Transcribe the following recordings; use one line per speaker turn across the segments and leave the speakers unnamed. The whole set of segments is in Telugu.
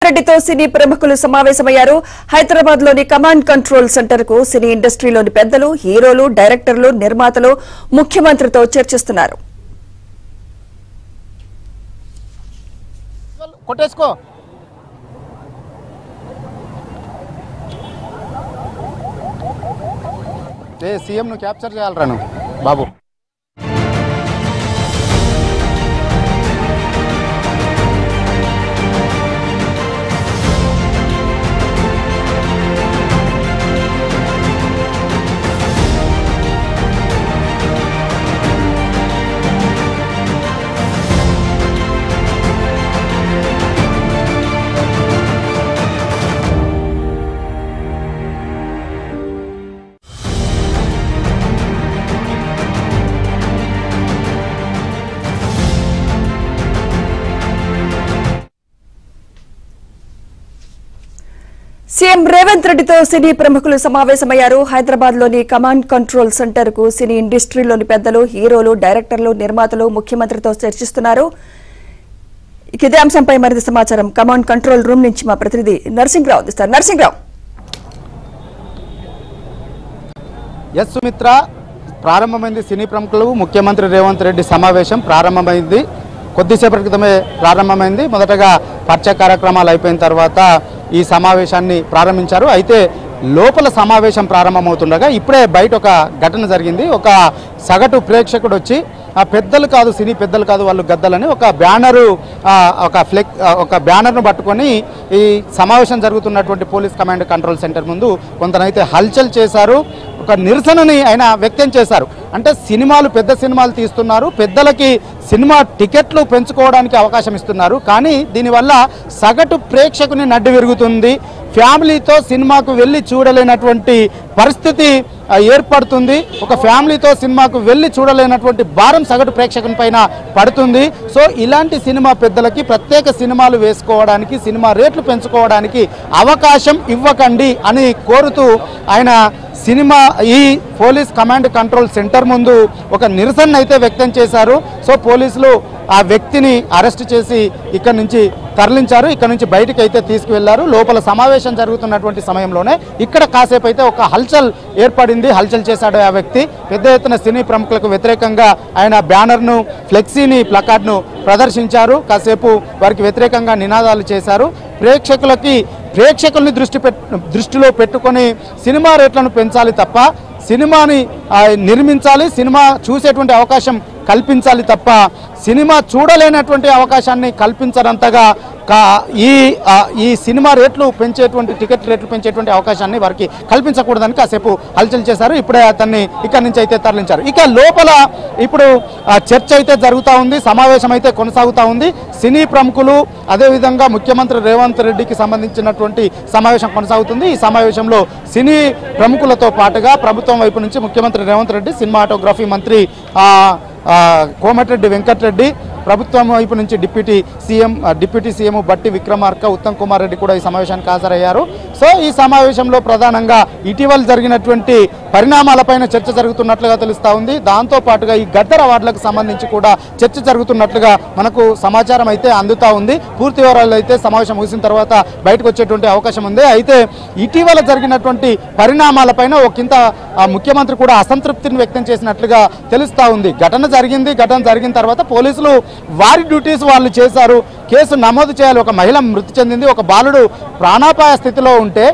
రెడ్డితో సినీ ప్రముఖులు సమావేశమయ్యారు. హైదరాబాద్ లోని కమాండ్ కంట్రోల్ సెంటర్ కు సినీ ఇండస్ట్రీలోని పెద్దలు, హీరోలు, డైరెక్టర్లు, నిర్మాతలు ముఖ్యమంత్రితో చర్చిస్తున్నారు.
సీఎం ను క్యాప్చర్ చేయాలరా బాబు.
సీఎం రేవంత్ రెడ్డితో సినీ ప్రముఖులు సమావేశమయ్యారు. హైదరాబాద్ లోని కమాండ్ కంట్రోల్ సెంటర్ కు సినీ ఇండస్ట్రీలోని పెద్దలు, హీరోలు, డైరెక్టర్లు, నిర్మాతలు ముఖ్యమంత్రితో చర్చిస్తున్నారు. ఇదే అంశంపై మరింత సమాచారం కమాండ్ కంట్రోల్ రూమ్ నుంచి మా ప్రతినిధి నర్సింగ్రావు అందిస్తారు. నర్సింగ్రావు,
ఎస్ సుమిత్ర, ప్రారంభమైంది సినీ ప్రముఖులు ముఖ్యమంత్రి రేవంత్ రెడ్డి సమావేశం ప్రారంభమైంది. కొద్దిసేపటి క్రితమే ప్రారంభమైంది. మొదటగా పరిచయ కార్యక్రమాలు అయిపోయిన తర్వాత ఈ సమావేశాన్ని ప్రారంభించారు. అయితే లోపల సమావేశం ప్రారంభమవుతుండగా ఇప్పుడే బయట ఒక ఘటన జరిగింది. ఒక సగటు ప్రేక్షకుడు వచ్చి పెద్దలు కాదు, సినీ పెద్దలు కాదు వాళ్ళు గద్దలని ఒక బ్యానరు, ఒక బ్యానర్ను పట్టుకొని ఈ సమావేశం జరుగుతున్నటువంటి పోలీస్ కమాండ్ కంట్రోల్ సెంటర్ ముందు కొంతనైతే హల్చల్ చేశారు. ఒక నిరసనని ఆయన వ్యక్తం చేశారు. అంటే సినిమాలు, పెద్ద సినిమాలు తీస్తున్నారు, పెద్దలకి సినిమా టికెట్లు పెంచుకోవడానికి అవకాశం ఇస్తున్నారు, కానీ దీనివల్ల సగటు ప్రేక్షకుని నడ్డి విరుగుతుంది, ఫ్యామిలీతో సినిమాకు వెళ్ళి చూడలేనటువంటి పరిస్థితి ఏర్పడుతుంది. ఒక ఫ్యామిలీతో సినిమాకు వెళ్ళి చూడలేనటువంటి భారం సగటు ప్రేక్షకుని పైన పడుతుంది. సో ఇలాంటి సినిమా పెద్దలకి ప్రత్యేక సినిమాలు వేసుకోవడానికి, సినిమా రేట్లు పెంచుకోవడానికి అవకాశం ఇవ్వకండి అని కోరుతూ ఆయన ఈ పోలీస్ కమాండ్ కంట్రోల్ సెంటర్ ముందు ఒక నిరసన అయితే వ్యక్తం చేశారు. సో పోలీసులు ఆ వ్యక్తిని అరెస్ట్ చేసి ఇక్కడ నుంచి తరలించారు. ఇక్కడ నుంచి బయటికి అయితే తీసుకువెళ్లారు. లోపల సమావేశం జరుగుతున్నటువంటి సమయంలోనే ఇక్కడ కాసేపు అయితే ఒక హల్చల్ ఏర్పడింది. హల్చల్ చేశాడు ఆ వ్యక్తి. పెద్ద ఎత్తున సినీ ప్రముఖులకు వ్యతిరేకంగా ఆయన బ్యానర్ను, ఫ్లెక్సీని, ప్లకార్డ్ను ప్రదర్శించారు. కాసేపు వారికి వ్యతిరేకంగా నినాదాలు చేశారు. ప్రేక్షకుల్ని దృష్టిలో పెట్టుకొని సినిమా రేట్లను పెంచాలి తప్ప, సినిమాని నిర్మించాలి, సినిమా చూసేటువంటి అవకాశం కల్పించాలి తప్ప సినిమా చూడలేనటువంటి అవకాశాన్ని కల్పించడంతగా ఈ సినిమా రేట్లు పెంచేటువంటి, టికెట్ రేట్లు పెంచేటువంటి అవకాశాన్ని వారికి కల్పించకూడదని కాసేపు హల్చల్ చేశారు. ఇప్పుడే అతన్ని ఇక్కడి నుంచి అయితే తరలించారు. ఇక లోపల ఇప్పుడు చర్చ అయితే జరుగుతూ ఉంది, సమావేశం అయితే కొనసాగుతూ ఉంది. సినీ ప్రముఖులు, అదేవిధంగా ముఖ్యమంత్రి రేవంత్ రెడ్డికి సంబంధించినటువంటి సమావేశం కొనసాగుతుంది. ఈ సమావేశంలో సినీ ప్రముఖులతో పాటుగా ప్రభుత్వం వైపు నుంచి ముఖ్యమంత్రి రేవంత్ రెడ్డి, సినిమాటోగ్రఫీ మంత్రి కోమటిరెడ్డి వెంకటరెడ్డి, ప్రభుత్వం వైపు నుంచి డిప్యూటీ సీఎం బట్టి విక్రమార్క, ఉత్తమ్ కుమార్ రెడ్డి కూడా ఈ సమావేశానికి హాజరయ్యారు. సో ఈ సమావేశంలో ప్రధానంగా ఇటీవల జరిగినటువంటి పరిణామాలపైన చర్చ జరుగుతున్నట్లుగా తెలుస్తూ ఉంది. దాంతో పాటుగా ఈ గద్దర్ అవార్డులకు సంబంధించి కూడా చర్చ జరుగుతున్నట్లుగా మనకు సమాచారం అయితే అందుతూ ఉంది. పూర్తి వివరాలు అయితే సమావేశం ముగిసిన తర్వాత బయటకు వచ్చేటువంటి అవకాశం ఉంది. అయితే ఇటీవల జరిగినటువంటి పరిణామాలపైన ఒకంత ముఖ్యమంత్రి కూడా అసంతృప్తిని వ్యక్తం చేసినట్లుగా తెలుస్తూ ఉంది. ఘటన జరిగిన తర్వాత పోలీసులు వారి డ్యూటీస్ వాళ్ళు చేశారు. కేసు నమోదు చేయాలి. ఒక మహిళ మృతి చెందింది, ఒక బాలుడు ప్రాణాపాయ స్థితిలో ఉంటే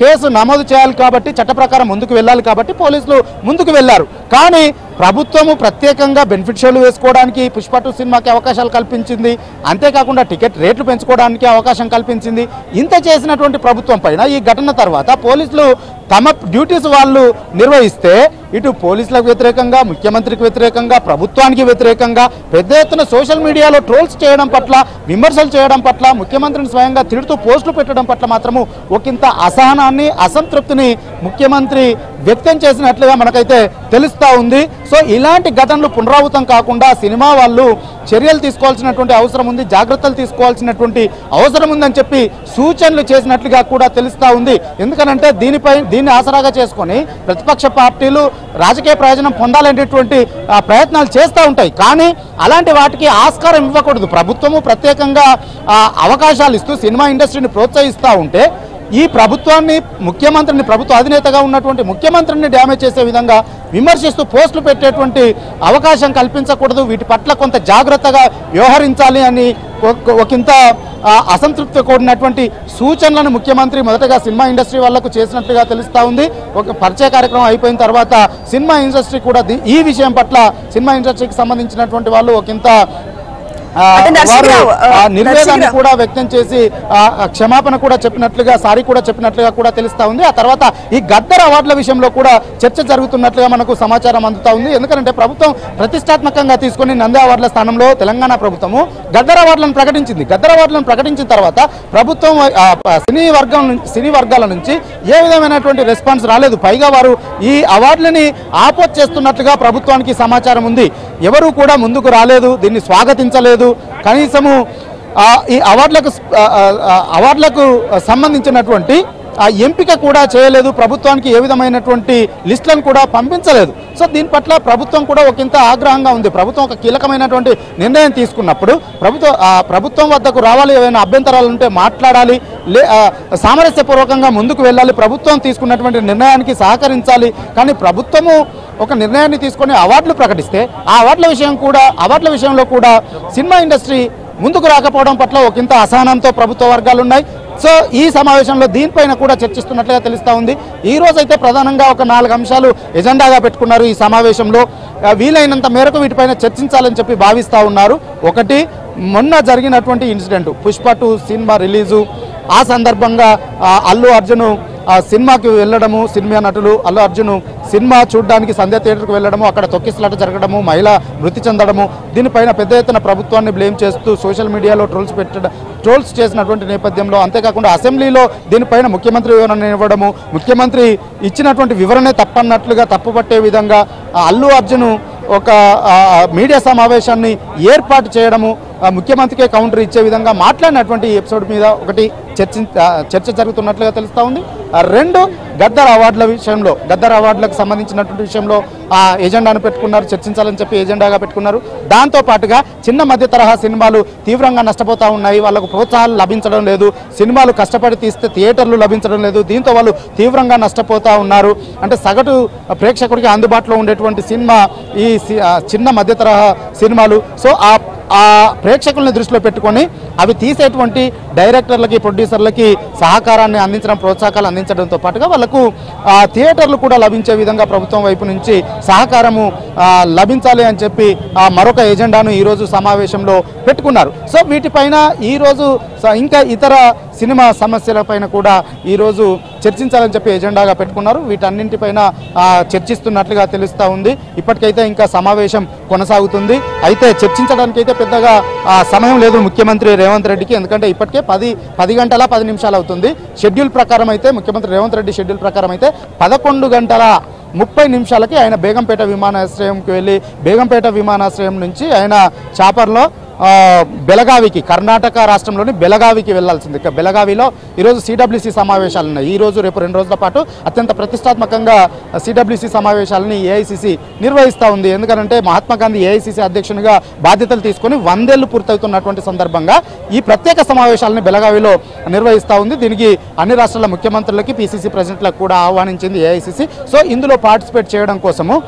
కేసు నమోదు చేయాలి కాబట్టి, చట్ట ప్రకారం ముందుకు వెళ్ళాలి కాబట్టి పోలీసులు ముందుకు వెళ్ళారు. కానీ ప్రభుత్వము ప్రత్యేకంగా బెనిఫిట్ షోలు వేసుకోవడానికి పుష్ప 2 సినిమాకి అవకాశాలు కల్పించింది. అంతేకాకుండా టికెట్ రేట్లు పెంచుకోవడానికి అవకాశం కల్పించింది. ఇంత చేసినటువంటి ప్రభుత్వం పైన ఈ ఘటన తర్వాత పోలీసులు తమ డ్యూటీస్ వాళ్ళు నిర్వహిస్తే ఇటు పోలీసులకు వ్యతిరేకంగా, ముఖ్యమంత్రికి వ్యతిరేకంగా, ప్రభుత్వానికి వ్యతిరేకంగా పెద్ద ఎత్తున సోషల్ మీడియాలో ట్రోల్స్ చేయడం పట్ల, విమర్శలు చేయడం పట్ల, ముఖ్యమంత్రిని స్వయంగా తిడుతూ పోస్టులు పెట్టడం పట్ల మాత్రము ఒకంత అసహనాన్ని, అసంతృప్తిని ముఖ్యమంత్రి వ్యక్తం చేసినట్లుగా మనకైతే తెలుస్తూ తెలుస్తూ ఉంది. సో ఇలాంటి ఘటనలు పునరావృతం కాకుండా సినిమా వాళ్ళు చర్యలు తీసుకోవాల్సినటువంటి అవసరం ఉంది, జాగ్రత్తలు తీసుకోవాల్సినటువంటి అవసరం ఉందని చెప్పి సూచనలు చేసినట్లుగా కూడా తెలుస్తూ ఉంది. ఎందుకనంటే దీన్ని ఆసరాగా చేసుకొని ప్రతిపక్ష పార్టీలు రాజకీయ ప్రయోజనం పొందాలనేటువంటి ప్రయత్నాలు చేస్తూ ఉంటాయి. కానీ అలాంటి వాటికి ఆస్కారం ఇవ్వకూడదు. ప్రభుత్వము ప్రత్యేకంగా అవకాశాలు ఇస్తూ సినిమా ఇండస్ట్రీని ప్రోత్సహిస్తూ ఉంటే ఈ ప్రభుత్వాన్ని, ముఖ్యమంత్రిని, ప్రభుత్వ అధినేతగా ఉన్నటువంటి ముఖ్యమంత్రిని డ్యామేజ్ చేసే విధంగా విమర్శిస్తూ పోస్టులు పెట్టేటువంటి అవకాశం కల్పించకూడదు. వీటి పట్ల కొంత జాగ్రత్తగా వ్యవహరించాలి అని ఒకంత అసంతృప్తి కూడినటువంటి సూచనలను ముఖ్యమంత్రి మొదటగా సినిమా ఇండస్ట్రీ వాళ్లకు చేసినట్లుగా తెలుస్తూ ఉంది. ఒక పరిచయ కార్యక్రమం అయిపోయిన తర్వాత సినిమా ఇండస్ట్రీ కూడా ఈ విషయం పట్ల సినిమా ఇండస్ట్రీకి సంబంధించినటువంటి వాళ్ళు ఒకంత నిర్వేదాన్ని కూడా వ్యక్తం చేసి క్షమాపణ కూడా చెప్పినట్లుగా, సారీ కూడా చెప్పినట్లుగా కూడా తెలుస్తా ఉంది. ఆ తర్వాత ఈ గద్దర్ అవార్డుల విషయంలో కూడా చర్చ జరుగుతున్నట్లుగా మనకు సమాచారం అందుతా ఉంది. ఎందుకంటే ప్రభుత్వం ప్రతిష్టాత్మకంగా తీసుకుని నంది అవార్డుల స్థానంలో తెలంగాణ ప్రభుత్వము గద్దర్ అవార్డులను ప్రకటించింది. గద్దర్ అవార్డులను ప్రకటించిన తర్వాత ప్రభుత్వం సినీ వర్గాల నుంచి ఏ విధమైనటువంటి రెస్పాన్స్ రాలేదు. పైగా వారు ఈ అవార్డులని ఆపోజ్ చేస్తున్నట్లుగా ప్రభుత్వానికి సమాచారం ఉంది. ఎవరు కూడా ముందుకు రాలేదు, దీన్ని స్వాగతించలేదు. కనీసము ఈ అవార్డులకు సంబంధించినటువంటి ఎంపిక కూడా చేయలేదు. ప్రభుత్వానికి ఏ విధమైనటువంటి లిస్టులను కూడా పంపించలేదు. సో దీని పట్ల ప్రభుత్వం కూడా ఒకంత ఆగ్రహంగా ఉంది. ప్రభుత్వం ఒక కీలకమైనటువంటి నిర్ణయం తీసుకున్నప్పుడు ప్రభుత్వం వద్దకు రావాలి, ఏమైనా అభ్యంతరాలు ఉంటే మాట్లాడాలి, సామరస్యపూర్వకంగా ముందుకు వెళ్ళాలి, ప్రభుత్వం తీసుకున్నటువంటి నిర్ణయానికి సహకరించాలి. కానీ ప్రభుత్వము ఒక నిర్ణయాన్ని తీసుకొని అవార్డులు ప్రకటిస్తే ఆ అవార్డుల విషయంలో కూడా సినిమా ఇండస్ట్రీ ముందుకు రాకపోవడం పట్ల ఒకంత అసహనంతో ప్రభుత్వ వర్గాలు ఉన్నాయి. సో ఈ సమావేశంలో దీనిపైన కూడా చర్చిస్తున్నట్లుగా తెలుస్తూ ఉంది. ఈ రోజైతే ప్రధానంగా ఒక 4 అంశాలు ఎజెండాగా పెట్టుకున్నారు. ఈ సమావేశంలో వీలైనంత మేరకు వీటిపైన చర్చించాలని చెప్పి భావిస్తూ ఉన్నారు. ఒకటి, మొన్న జరిగినటువంటి ఇన్సిడెంట్ పుష్ప 2 సినిమా రిలీజు, ఆ సందర్భంగా అల్లు అర్జున్ సినిమాకి వెళ్ళడము, సినిమా నటులు అల్లు అర్జున్ సినిమా చూడడానికి సంధ్య థియేటర్కి వెళ్ళడము, అక్కడ తొక్కిసలాట జరగడము, మహిళ మృతి చెందడము, దీనిపైన పెద్ద ఎత్తున ప్రభుత్వాన్ని బ్లేమ్ చేస్తూ సోషల్ మీడియాలో ట్రోల్స్ చేసినటువంటి నేపథ్యంలో, అంతేకాకుండా అసెంబ్లీలో దీనిపైన ముఖ్యమంత్రి వివరణ ఇవ్వడము, ముఖ్యమంత్రి ఇచ్చినటువంటి వివరణే తప్పన్నట్లుగా తప్పుపట్టే విధంగా అల్లు అర్జున్ ఒక మీడియా సమావేశాన్ని ఏర్పాటు చేయడము, ముఖ్యమంత్రికి కౌంటర్ ఇచ్చే విధంగా మాట్లాడినటువంటి ఎపిసోడ్ మీద ఒకటి చర్చ జరుగుతున్నట్లుగా తెలుస్తూ ఉంది. 2, గద్దర్ అవార్డులకు సంబంధించినటువంటి విషయంలో ఎజెండాను పెట్టుకున్నారు, చర్చించాలని చెప్పి ఎజెండాగా పెట్టుకున్నారు. దాంతో పాటుగా చిన్న మధ్య తరహా సినిమాలు తీవ్రంగా నష్టపోతూ ఉన్నాయి, వాళ్ళకు ప్రోత్సాహాలు లభించడం లేదు, సినిమాలు కష్టపడి తీస్తే థియేటర్లు లభించడం లేదు, దీంతో వాళ్ళు తీవ్రంగా నష్టపోతూ ఉన్నారు. అంటే సగటు ప్రేక్షకుడికి అందుబాటులో ఉండేటువంటి సినిమా ఈ చిన్న మధ్య తరహా సినిమాలు. సో ఆ ప్రేక్షకుల్ని దృష్టిలో పెట్టుకొని అవి తీసేటువంటి డైరెక్టర్లకి, ప్రొడ్యూసర్లకి సహకారాన్ని అందించడం, ప్రోత్సాహకాలు అందించడంతో పాటుగా వాళ్ళకు థియేటర్లు కూడా లభించే విధంగా ప్రభుత్వం వైపు నుంచి సహకారము లభించాలి అని చెప్పి మరొక ఎజెండాను ఈరోజు సమావేశంలో పెట్టుకున్నారు. సో వీటిపైన ఈరోజు ఇంకా ఇతర సినిమా సమస్యలపైన కూడా ఈరోజు చర్చించాలని చెప్పి ఎజెండాగా పెట్టుకున్నారు. వీటన్నింటిపైన చర్చిస్తున్నట్లుగా తెలుస్తూ ఉంది. ఇప్పటికైతే ఇంకా సమావేశం కొనసాగుతుంది. అయితే చర్చించడానికి అయితే పెద్దగా సమయం లేదు ముఖ్యమంత్రి రేవంత్ రెడ్డికి. ఎందుకంటే ఇప్పటికే 10 గంటల 10 నిమిషాలు అవుతుంది. షెడ్యూల్ ప్రకారం అయితే, ముఖ్యమంత్రి రేవంత్ రెడ్డి షెడ్యూల్ ప్రకారం అయితే 11 గంటల 30 నిమిషాలకి ఆయన బేగంపేట విమానాశ్రయంకి వెళ్ళి, బేగంపేట విమానాశ్రయం నుంచి ఆయన చాపర్లో బెళగావికి, కర్ణాటక రాష్ట్రంలోని బెళగావికి వెళ్లాల్సింది. బెళగావిలో ఈరోజు సిడబ్ల్యూసీ సమావేశాలు ఉన్నాయి. ఈరోజు రేపు 2 రోజుల పాటు అత్యంత ప్రతిష్టాత్మకంగా సిడబ్ల్యూసీ సమావేశాలని ఏఐసిసి నిర్వహిస్తూ ఉంది. ఎందుకంటే మహాత్మా గాంధీ ఏఐసిసి అధ్యక్షునిగా బాధ్యతలు తీసుకొని 100 ఏళ్లు పూర్తవుతున్నటువంటి సందర్భంగా ఈ ప్రత్యేక సమావేశాలని బెళగావిలో నిర్వహిస్తూ ఉంది. దీనికి అన్ని రాష్ట్రాల ముఖ్యమంత్రులకి, పిసిసి ప్రెసిడెంట్లకు కూడా ఆహ్వానించింది ఏఐసిసి. సో ఇందులో పార్టిసిపేట్ చేయడం కోసము,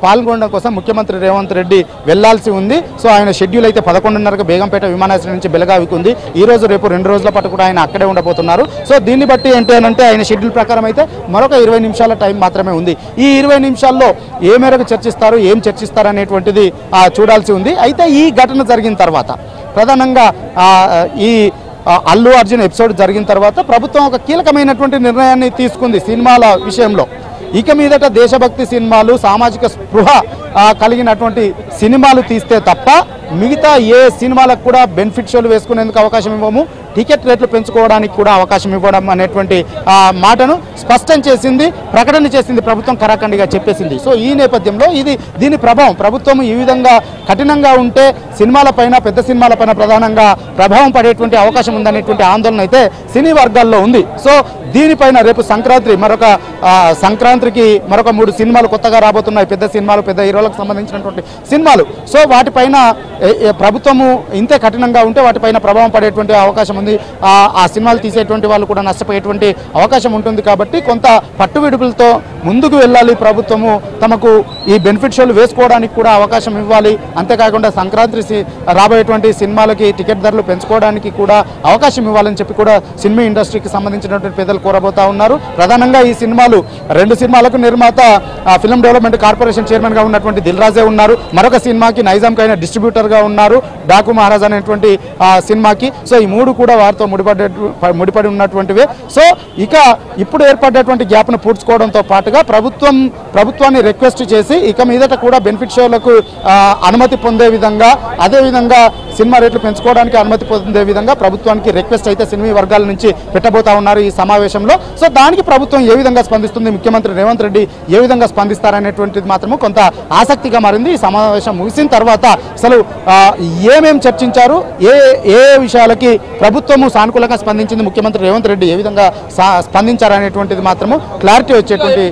పాల్గొనడం కోసం ముఖ్యమంత్రి రేవంత్ రెడ్డి వెళ్లాల్సి ఉంది. సో ఆయన షెడ్యూల్ అయితే 11:30కు బేగంపేట విమానాశ్రయం నుంచి బెళగావికి ఉంది. ఈ రోజు రేపు 2 రోజుల పాటు కూడా ఆయన అక్కడే ఉండబోతున్నారు. సో దీన్ని బట్టి ఏంటంటే ఆయన షెడ్యూల్ ప్రకారం అయితే మరొక 20 నిమిషాల టైం మాత్రమే ఉంది. ఈ 20 నిమిషాల్లో ఏ మేరకు చర్చిస్తారు, ఏం చర్చిస్తారు అనేటువంటిది చూడాల్సి ఉంది. అయితే ఈ ఘటన జరిగిన తర్వాత, ప్రధానంగా ఈ అల్లు అర్జున్ ఎపిసోడ్ జరిగిన తర్వాత ప్రభుత్వం ఒక కీలకమైనటువంటి నిర్ణయాన్ని తీసుకుంది సినిమాల విషయంలో. ఇక మీదట దేశభక్తి సినిమాలు, సామాజిక స్పృహ కలిగినటువంటి సినిమాలు తీస్తే తప్ప మిగతా ఏ సినిమాలకు కూడా బెనిఫిట్ షోలు వేసుకునేందుకు అవకాశం ఇవ్వము, టికెట్ రేట్లు పెంచుకోవడానికి కూడా అవకాశం ఇవ్వడం అనేటువంటి మాటను స్పష్టం చేసింది, ప్రకటన చేసింది ప్రభుత్వం, కరాఖండిగా చెప్పేసింది. సో ఈ నేపథ్యంలో దీని ప్రభావం ప్రభుత్వం ఈ విధంగా కఠినంగా ఉంటే సినిమాలపైన, పెద్ద సినిమాలపైన ప్రధానంగా ప్రభావం పడేటువంటి అవకాశం ఉందనేటువంటి ఆందోళన అయితే సినీ వర్గాల్లో ఉంది. సో దీనిపైన రేపు సంక్రాంతికి మరొక 3 సినిమాలు కొత్తగా రాబోతున్నాయి, పెద్ద సినిమాలు, పెద్ద హీరోలకు సంబంధించినటువంటి సినిమాలు. సో వాటిపైన ప్రభుత్వము ఇంతే కఠినంగా ఉంటే వాటిపైన ప్రభావం పడేటువంటి అవకాశం ఉంది. ఆ సినిమాలు తీసేటువంటి వాళ్ళు కూడా నష్టపోయేటువంటి అవకాశం ఉంటుంది. కాబట్టి కొంత పట్టువిడుపులతో ముందుకు వెళ్ళాలి ప్రభుత్వము, తమకు ఈ బెనిఫిట్ షోలు వేసుకోవడానికి కూడా అవకాశం ఇవ్వాలి. అంతేకాకుండా సంక్రాంతి రాబోయేటువంటి సినిమాలకి టికెట్ ధరలు పెంచుకోవడానికి కూడా అవకాశం ఇవ్వాలని చెప్పి కూడా సినిమా ఇండస్ట్రీకి సంబంధించినటువంటి పెద్దలు కోరబోతా ఉన్నారు. ప్రధానంగా ఈ సినిమాలు 2 సినిమాలకు నిర్మాత ఫిల్మ్ డెవలప్మెంట్ కార్పొరేషన్ చైర్మన్ గా ఉన్నటువంటి దిల్ రాజే ఉన్నారు, మరొక సినిమాకి నైజాం కైనా డిస్ట్రిబ్యూటర్ గా ఉన్నారు, డాకు మహారాజ్ అనేటువంటి సినిమాకి. సో ఈ 3 కూడా వారితో ముడిపడి ఉన్నటువంటివే. సో ఇక ఇప్పుడు ఏర్పడ్డటువంటి గ్యాప్ను పూడ్చుకోవడంతో పాటుగా ప్రభుత్వాన్ని రిక్వెస్ట్ చేసి ఇక మీదట కూడా బెనిఫిట్ షోలకు అనుమతి పొందే విధంగా, అదేవిధంగా సినిమా రేట్లు పెంచుకోవడానికి అనుమతి పొందే విధంగా ప్రభుత్వానికి రిక్వెస్ట్ అయితే సినిమా వర్గాల నుంచి పెట్టబోతా ఉన్నారు ఈ సమావేశంలో. సో దానికి ప్రభుత్వం ఏ విధంగా స్పందిస్తుంది, ముఖ్యమంత్రి రేవంత్ రెడ్డి ఏ విధంగా స్పందిస్తారనేటువంటిది మాత్రము కొంత ఆసక్తిగా మారింది. ఈ సమావేశం ముగిసిన తర్వాత అసలు ఏమేం చర్చించారు, ఏ విషయాలకి ప్రభుత్వము సానుకూలంగా స్పందించింది, ముఖ్యమంత్రి రేవంత్ రెడ్డి ఏ విధంగా స్పందించారనేటువంటిది మాత్రము క్లారిటీ వచ్చేటువంటి